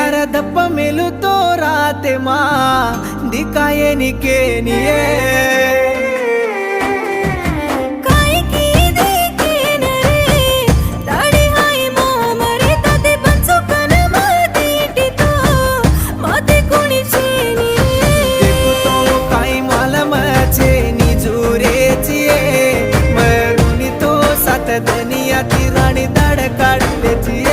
यार दप्प मेलू तो राते माँ दिखाए निके निये दुनिया ती राणी दाड काढल्याची